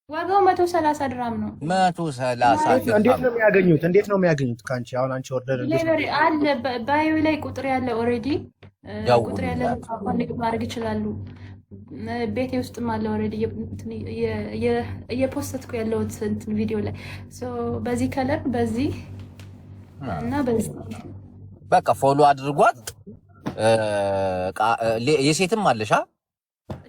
ዋጋው 130 ድራም ነው። 130 እንዴት ነው የሚያገኙት ካንቺ? አሁን አንቺ ኦርደር ሌቨሪ አለ ባዮ ላይ ቁጥር ያለ ኦሬዲ ቁጥር ያለ ኮኔክት ማድረግ ይችላሉ። ቤቴ ውስጥም አለ ኦሬዲ የፖስትኩ ያለውት እንትን ቪዲዮ ላይ በዚህ ከለር በዚህ እና በዚህ በቃ ፎሎ አድርጓት። የሴትም አለሽ?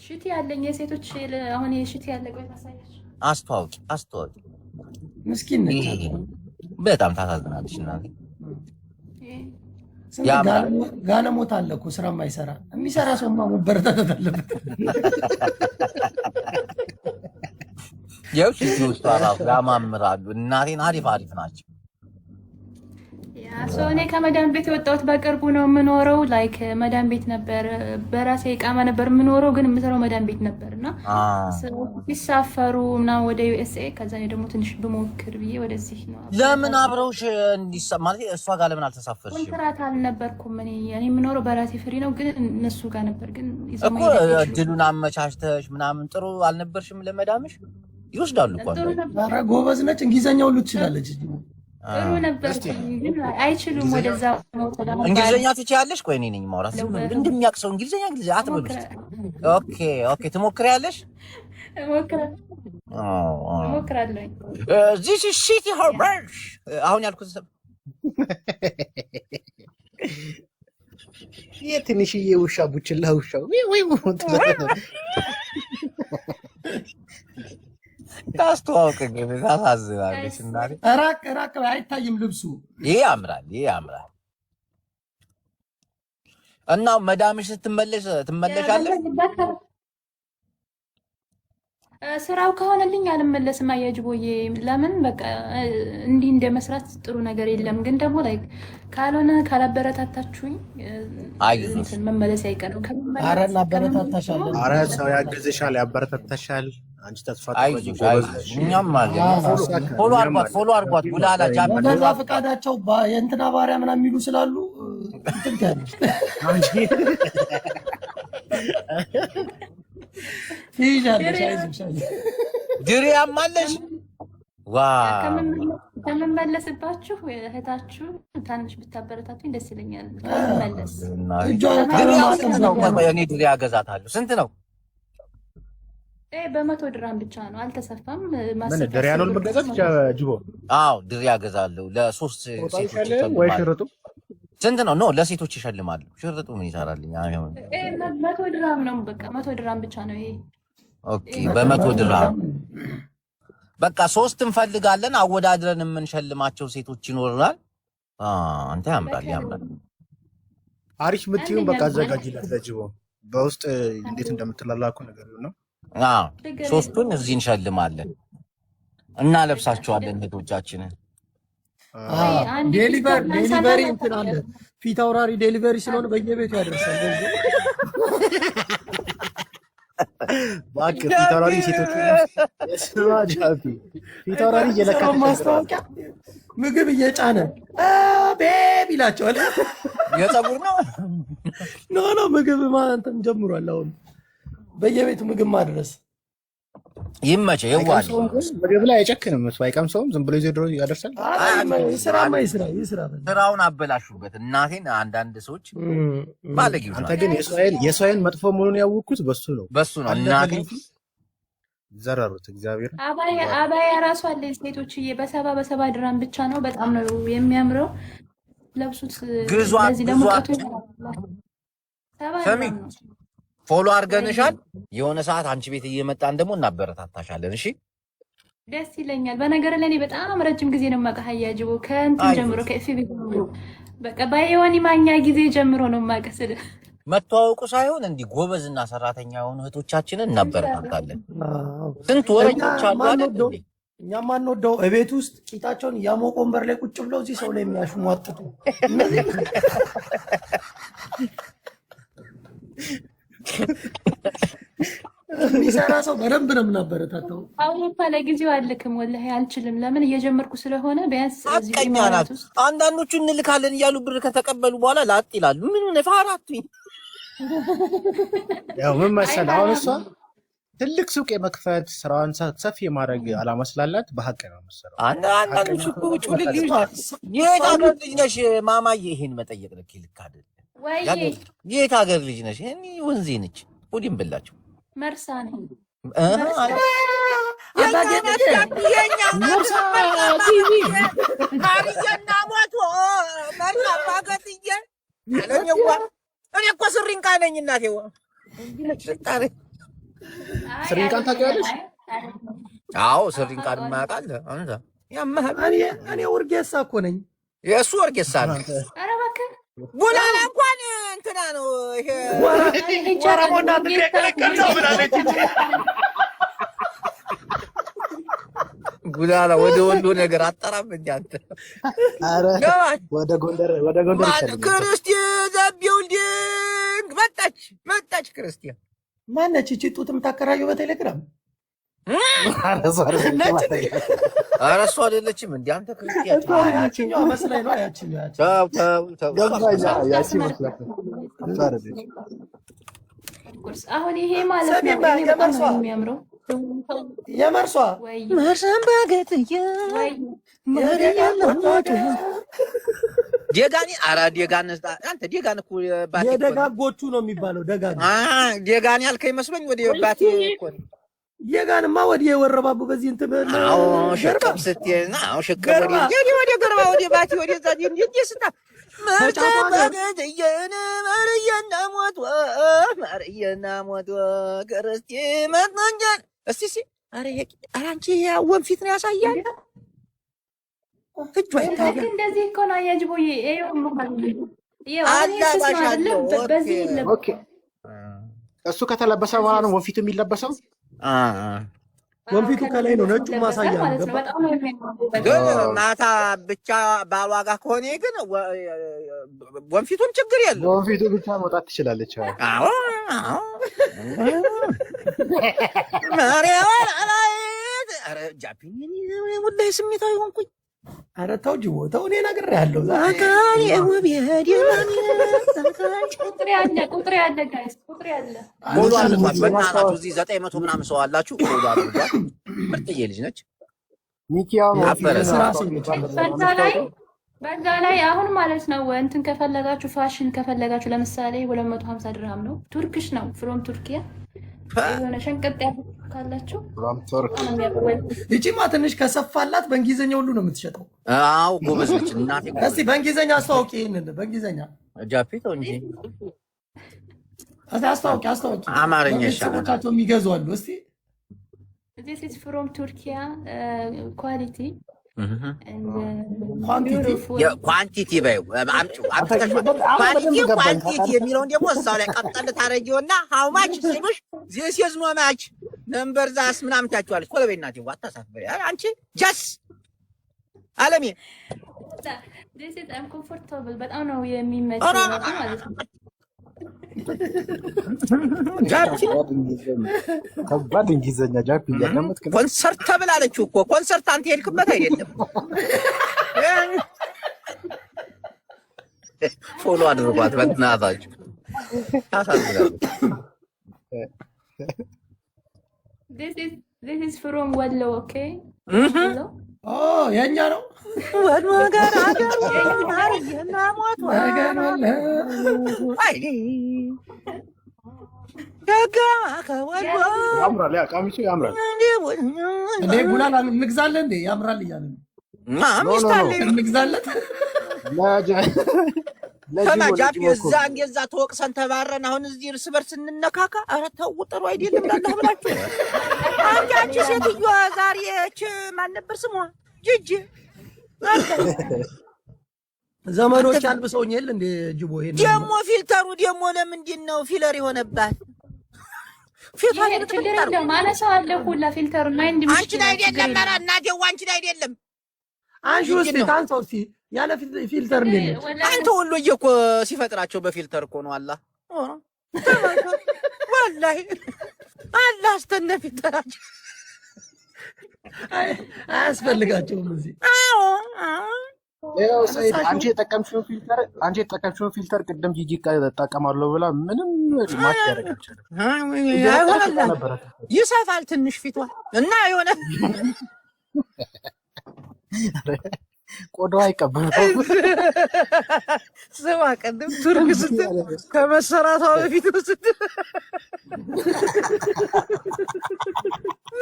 ሽቲ ያለኝ የሴቶች አሁን የሽቲ ያለ ቆይ ታሳያችሁ። አስተዋውቂ። ምስኪን ነች በጣም ታሳዝናለች። እናቴ ጋለሞታ አለ እኮ ስራ የማይሰራ የሚሰራ ሰውማ መበረታታት አለበት። ያው ሽቲ ውስጥ አራፍ ያማምራሉ። እናቴን አሪፍ ናቸው። እኔ ከመዳን ቤት የወጣሁት በቅርቡ ነው የምኖረው። ላይክ መዳን ቤት ነበር በራሴ እቃማ ነበር የምኖረው፣ ግን የምሰራው መዳን ቤት ነበርና ሲሳፈሩ ምናምን ወደ ዩኤስኤ ከዛ ደግሞ ትንሽ ብሞክር ብዬ ወደዚህ ነው። ለምን አብረውሽ ማለት እሷ ጋር ለምን አልተሳፈርሽም? ኮንትራት አልነበርኩም እኔ የምኖረው በራሴ ፍሪ ነው፣ ግን እነሱ ጋር ነበር። ግን እኮ እድሉን አመቻችተሽ ምናምን ጥሩ አልነበርሽም? ለመዳምሽ ይወስዳሉ እኮ። ኧረ ጎበዝ ነች፣ እንግሊዘኛ ሁሉ ትችላለች። ጥሩ ነበር ግን አይችሉም። ወደዛ እንግሊዘኛ ትችያለሽ? ቆይ እኔ ነኝ ማውራት እንደሚያውቅ ሰው እንግሊዘኛ አትበሉት። ኦኬ ትሞክሪያለሽ? እሞክራለሁ። this is city harbor አሁን ያልኩት የትንሽዬ ውሻ ቡችላ ውሻ ታስተዋውቅ ግን ታሳዝናለች። እናቴ ራቅ አይታይም ልብሱ። ይሄ ያምራል። እና መዳምሽ ትመለሻለሽ? ስራው ከሆነልኝ አልመለስም። አያጅቦዬ ለምን በቃ እንዲህ እንደመስራት ጥሩ ነገር የለም። ግን ደግሞ ላይ ካልሆነ ካላበረታታችሁኝ መመለስ አይቀርም። ኧረ እናበረታታሻለን። ኧረ ሰው ያግዝሻል፣ ያበረታታሻል። አንቺ ተስፋ እኛም ማለት ፎሎ አርጓት ጉላላ ጃም በዛ ፈቃዳቸው የእንትና ባሪያ ምናምን የሚሉ ስላሉ እንትን ታያለሽ። ድሪያም አለሽ? ከምመለስባችሁ እህታችሁ ታንሽ ብታበረታቱኝ ደስ ይለኛል። ከምመለስ እኔ ድሪያ እገዛታለሁ። ስንት ነው? በ100 ድራም ብቻ ነው፣ አልተሰፋም። ምን ድሪያ ነው የምትገዛት? ጅቦ አዎ ድሪያ እገዛለሁ። ለሶስት ሴቶች ወይ ሽርጡ ስንት ነው? ኖ ለሴቶች ይሸልማሉ። ሽርጡ ምን ይሰራልኝ? 100 ድራም ነው በቃ 100 ድራም ብቻ ነው ይሄ። ኦኬ በ100 ድራም በቃ ሶስት እንፈልጋለን። አወዳድረን የምንሸልማቸው ሴቶች ይኖርናል። አንተ ያምራል። አሪፍ ምትዩን በቃ አዘጋጅላት ለጅቦ በውስጥ እንዴት እንደምትላላኩ ነገር ነው። ሶስቱን እዚህ እንሸልማለን እና ለብሳቸዋለን ሄዶቻችንን። ዴሊቨሪ እንትን አለ ፊት አውራሪ ዴሊቨሪ ስለሆነ በየቤቱ ያደርሳል። ባክ ፊት አውራሪ ሴቶች ስማጃፊ ፊት አውራሪ እየለካ ማስታወቂያ ምግብ እየጫነ ቤብ ይላቸዋል። የፀጉር ነው ኖ ምግብ ማንተም ጀምሯል። አሁን በየቤቱ ምግብ ማድረስ ይመቸው። ይዋል ምግብ ላይ አይጨክንም። እሱ አይቀምሰውም። ዝም ብሎ ይዘድሮ ያደርሳል። ስራውን አበላሹበት። እናቴን አንዳንድ ሰዎች ባለጊዜ አንተ ግን የእስራኤል መጥፎ መሆኑን ያወቅኩት በሱ ነው። እናቴን ዘረሩት። እግዚአብሔር አባያ ራሱ አለ ሴቶችዬ፣ በሰባ ድራም ብቻ ነው። በጣም ነው የሚያምረው። ለብሱት። ለዚህ ደግሞ ፎሎ አድርገንሻል። የሆነ ሰዓት አንቺ ቤት እየመጣን ደግሞ እናበረታታሻለን። እሺ ደስ ይለኛል። በነገር ላይ እኔ በጣም ረጅም ጊዜ ነው የማውቀው ጅቦ ከእንትን ጀምሮ ከኤፍቢ በቃ ባይሆን ማኛ ጊዜ ጀምሮ ነው የማውቀው። መተዋወቁ ሳይሆን እንዲህ ጎበዝና ሰራተኛ የሆኑ እህቶቻችንን እናበረታታለን። ስንት ወረኞች አሉ አይደል? እኛም አንወደው እቤት ውስጥ ቂጣቸውን ያሞቀ ወንበር ላይ ቁጭ ብለው እዚህ ሰው ላይ የሚያሽሟጥጡ የሚሰራ ሰው በደንብ ነው የምናበረታታው። አውሮፓ ለጊዜው አልክም፣ ወላሂ አልችልም። ለምን እየጀመርኩ ስለሆነ ቢያንስ አቀኛ ናት። አንዳንዶቹ እንልካለን እያሉ ብር ከተቀበሉ በኋላ ላጥ ይላሉ። ምን ሆነ ፋራቱኝ። ያው ምን መሰለህ አሁን እሷ ትልቅ ሱቅ የመክፈት ስራዋን ሰፊ የማድረግ አላማ ስላላት በሀቅ ነው የምትሰራው። አንዳንዶች እኮ ጩልል የት ሀገር ልጅ ነሽ ማማዬ? ይሄን መጠየቅ ልክ አይደለም። የት ሀገር ልጅ ነሽ? እኔ ወንዜ ነች ፑዲን ብላችሁ መርሳ ነኝ። እኔ እኮ ስሪንቃ ነኝ እናቴዋ። ስሪንቃን ታውቂዋለሽ? አዎ ስሪንቃን የማያውቃል አንተ? እኔ ወርጌሳ እኮ ነኝ። የእሱ ወርጌሳ ነው። ኧረ እባክህ ቡላላ እንኳን እንትና ነው ይሄ ወረሞና ተከለከለ ብላለች። ቡላላ ወደ ወሎ ነገር አጠራም እንዴ አንተ? አረ ወደ ጎንደር ይችላል። ክርስቲያን ዘቢውልዲንግ መጣች ክርስቲያን ማነች እቺ ጡት የምታከራየው በቴሌግራም? ኧረ እሷ አይደለችም እንዴ አንተ ክርስቲያን? ያቺኛዋ መስላኝ ነው። ያቺኛዋ ያቺ መስላት አሁን ይሄ ማለት ነው በጣም ነው የሚያምረው። የመርሷ መርሳን ባገትየ ዴጋኒ አራ ዴጋን አንተ ዴጋን እኮ ባቲ የደጋጎቹ ነው የሚባለው። ዴጋኒ አልከኝ መስሎኝ ወደ ባቲ እኮ የጋንማ ወደ የወረባቡ በዚህ እንትን አዎ ሸቀም ስትየና አዎ ሸቀም ወደ ገርባ ወደ ባቲ ወደ ዛዲ እንዴ ስታ ማርያና ሞት ክርስቲ መጥንጀን እስቲ አረ አንቺ ወንፊት ነው ያሳያል። እጁ አይታየም። እንደዚህ እኮ ነው ያጅቦዬ። እሱ ከተለበሰ በኋላ ነው ወንፊቱ የሚለበሰው። ወንፊቱ ከላይ ነው፣ ነጩ ማሳያ ነው። ግን ማታ ብቻ ባሏጋ ከሆነ ግን ወንፊቱን ችግር የለም። ወንፊቱ ብቻ መውጣት ትችላለች። አዎ ማርያም አረ ጃፒኒ ወላሂ ስሜታዊ ሆንኩኝ። አረ ተው ጅቦ ተው፣ እኔ ነግሬሃለሁ። አካሪ ወቢያዲ ቁጥር ያለ ጋይስ ቁጥር ያለ ሞሉ አለባት። በእናታችሁ እዚህ 900 ምናምን ሰው አላችሁ። ሞሉ አለባት። ምርጥዬ ልጅ ነች። ሚኪያው በዛ ላይ አሁን ማለት ነው እንትን ከፈለጋችሁ ፋሽን ከፈለጋችሁ ለምሳሌ 250 ድርሃም ነው። ቱርክሽ ነው ፍሮም ቱርኪያ የሆነ ሸንቀጥ ያለ ካላችሁ ይቺማ ትንሽ ከሰፋላት በእንግሊዘኛ ሁሉ ነው የምትሸጠው። አዎ ጎበዝ ነች እናቴ። እስቲ በእንግሊዘኛ አስተዋውቂ፣ ይሄንን በእንግሊዘኛ ጃፒቶ እንጂ አስተዋውቂ። አማርኛ ይሻላል። ሰዎቻቸው የሚገዙ አሉ። እስቲ this is from Turkey quality ኳንቲቲ በይው አምጪው ኳንቲቲ የሚለውን ደግሞ እዛው ላይ ቀጠል ታረጊውና ሃው ማች ሲሉሽ ዚስ ኢዝ ኖ ማች ነምበር ዛስ ምናምን ታችኋለች። ኮለቤ እናቴ ዋታሳፍሪ አንቺ ጀስ አለሜ this is uncomfortable በጣም ነው የሚመቸው ማለት ነው። ከባድ እንግሊዘኛ ጃፒ ያለምት ኮንሰርት ብላለች እኮ ኮንሰርት አንተ ሄድክበት አይደለም። ፎሎ አድርጓት በእናታችሁ ታሳዝናለች። this is from Wallo okay የኛ ነው ወድ ወገር አገር ማርያና ሞት አይ ደጋ ከወሎ ያምራል። ያ ቀሚሱ ያምራል እንዴ ጉላላ እንግዛለን እንዴ ያምራል እያለ ነው። ሚስታለ እንግዛለን ተማጃፕ የዛ ተወቅሰን ተባረን አሁን እዚህ እርስ በርስ እንነካካ። ኧረ ተው ጥሩ አይደለም እንዳለ ብላችሁ አንቺ ሴትዮዋ ዛሬ ማን ነበር ስሟ? ጂጂ ዘመዶች አልብሰውኝ የለ እንደ ጅቦ ይሄን ደሞ ፊልተሩ ደሞ ለምንድን ነው ፊለር የሆነባት? ፊልተሩ ችግር የለውም ማለሰው አለ ሁላ ፊልተሩ ላይ አንቺ ላይ አይደለም ኧረ እናቴ አንቺ ላይ አይደለም። አንቺ ውስጥ ታንሰው እስቲ ያለ ፊልተር እንዴ አንተ ወሎዬ እኮ ሲፈጥራቸው በፊልተር እኮ ነው። አላህ ወላሂ አላህ አስተነ ፊልተራቸው አያስፈልጋቸውም እዚህ። አዎ ሌላው ሰይድ አንቺ የተጠቀምሽው ፊልተር ቅድም ጂጂ ተጠቀማለሁ ብላ ምንም ይሰፋል ትንሽ ፊቷ እና የሆነ ቆዳዋ አይቀበለው። ስማ ቀደም ቱርክ ስትል ከመሰራቷ በፊት ስትል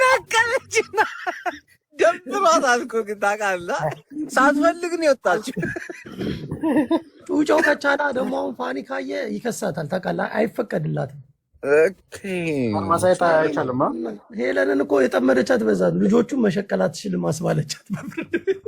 ነቀለችና ደብሯታል እኮ ግን ታውቃለህ፣ ሳትፈልግ ነው የወጣችው። ጩጫው ከቻላ ደግሞ አሁን ፋኒ ካየ ይከሳታል ታውቃለህ፣ አይፈቀድላትም። ማሳየት አይቻልም። ሄለንን እኮ የጠመደቻት በዛ ልጆቹን መሸቀል አትችልም አስባለቻት በፍርድ ቤት።